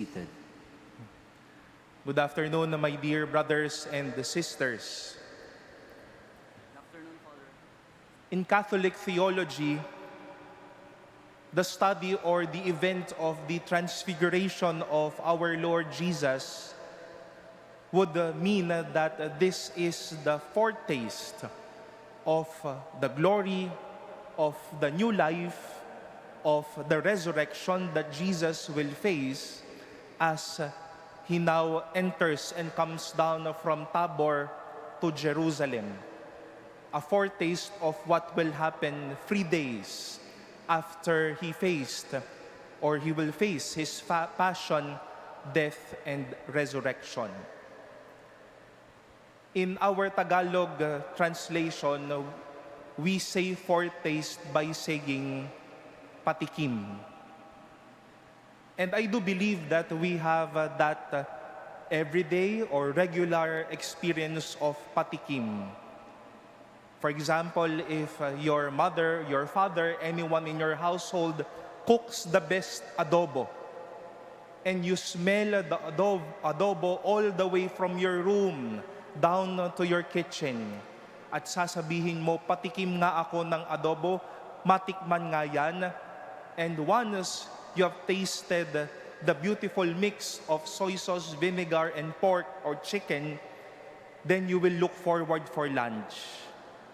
Seated. Good afternoon, my dear brothers and sisters. In Catholic theology, the study or the event of the transfiguration of our Lord Jesus would mean that this is the foretaste of the glory, of the new life, of the resurrection that Jesus will face as he now enters and comes down from Tabor to Jerusalem. A foretaste of what will happen 3 days after he will face his passion, death, and resurrection. In our Tagalog translation, we say foretaste by saying patikim. And I do believe that we have that everyday or regular experience of patikim. For example, if your mother, your father, anyone in your household cooks the best adobo, and you smell the adobo all the way from your room down to your kitchen, at sasabihin mo, patikim nga ako ng adobo, matikman nga yan, and once you have tasted the beautiful mix of soy sauce, vinegar, and pork or chicken, then you will look forward for lunch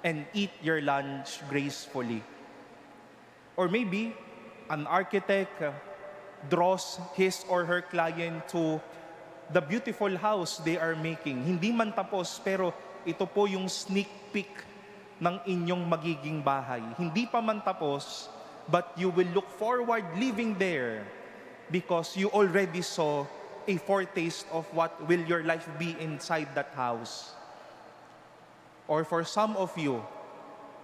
and eat your lunch gracefully. Or maybe an architect draws his or her client to the beautiful house they are making. Hindi man tapos, pero ito po yung sneak peek ng inyong magiging bahay. Hindi pa man tapos, but you will look forward living there because you already saw a foretaste of what will your life be inside that house. Or for some of you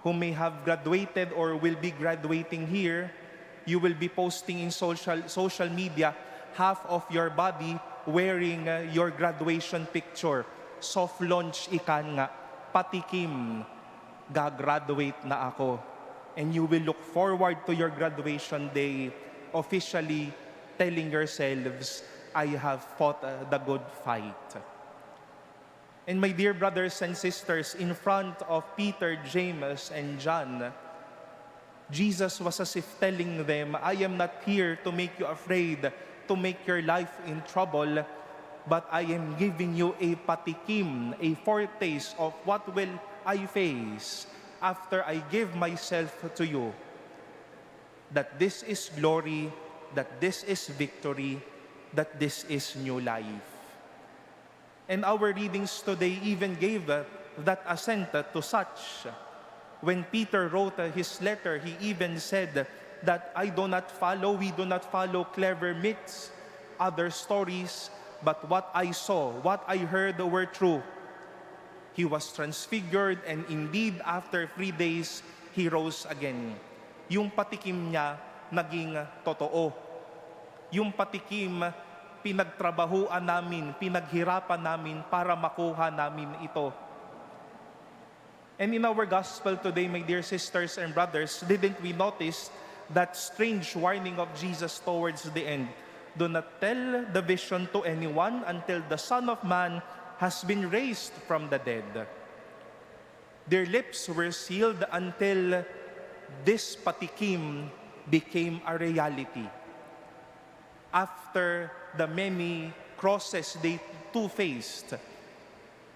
who may have graduated or will be graduating here, you will be posting in social media half of your body wearing your graduation picture. Soft launch ikan nga, patikim, gagraduate na ako. And you will look forward to your graduation day, officially telling yourselves, I have fought the good fight. And my dear brothers and sisters, in front of Peter, James, and John, Jesus was as if telling them, I am not here to make you afraid, to make your life in trouble, but I am giving you a patikim, a foretaste of what will I face after I give myself to you. That this is glory, that this is victory, that this is new life. And our readings today even gave that assent to such. When Peter wrote his letter, he even said that we do not follow clever myths, other stories, but what I saw, what I heard were true. He was transfigured, and indeed, after 3 days, he rose again. Yung patikim niya, naging totoo. Yung patikim, pinagtrabahuan namin, pinaghirapan namin para makuha namin ito. And in our gospel today, my dear sisters and brothers, didn't we notice that strange warning of Jesus towards the end? Do not tell the vision to anyone until the Son of Man has been raised from the dead. Their lips were sealed until this patikim became a reality. After the many crosses they too faced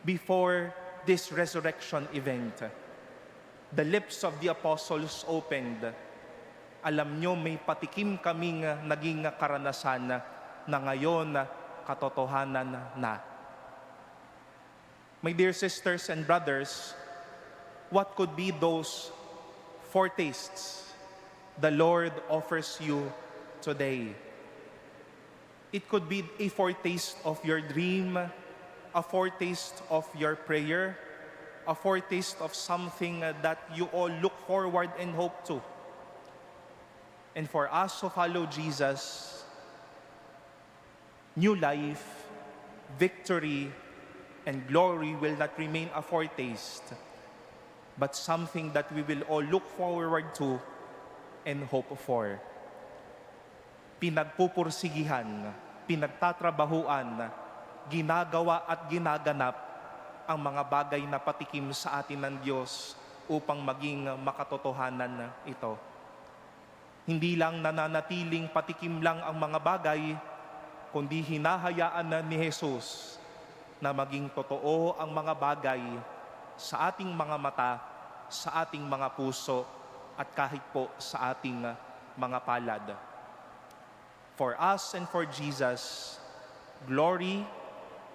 before this resurrection event, the lips of the apostles opened. Alam nyo, may patikim kaming naging karanasan na ngayon katotohanan na. My dear sisters and brothers, what could be those foretastes the Lord offers you today? It could be a foretaste of your dream, a foretaste of your prayer, a foretaste of something that you all look forward and hope to. And for us who follow Jesus, new life, victory, and glory will not remain a foretaste, but something that we will all look forward to and hope for. Pinagpupursigihan pinagtatrabahuan, ginagawa at ginaganap ang mga bagay na patikim sa atin ng Diyos upang maging makatotohanan ito. Hindi lang nananatiling patikim lang ang mga bagay, kundi hinahayaan na ni Jesus na maging totoo ang mga bagay sa ating mga mata, sa ating mga puso, at kahit po sa ating mga palad. For us and for Jesus, glory,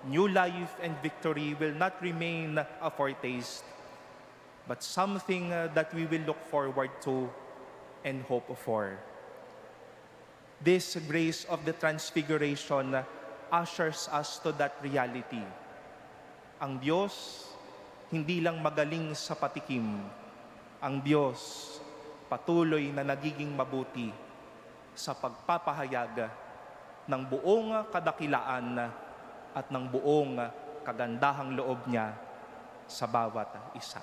new life, and victory will not remain a foretaste, but something that we will look forward to and hope for. This grace of the Transfiguration ushers us to that reality. Ang Diyos, hindi lang magaling sa patikim. Ang Diyos, patuloy na nagiging mabuti sa pagpapahayag ng buong kadakilaan at ng buong kagandahang loob niya sa bawat isa.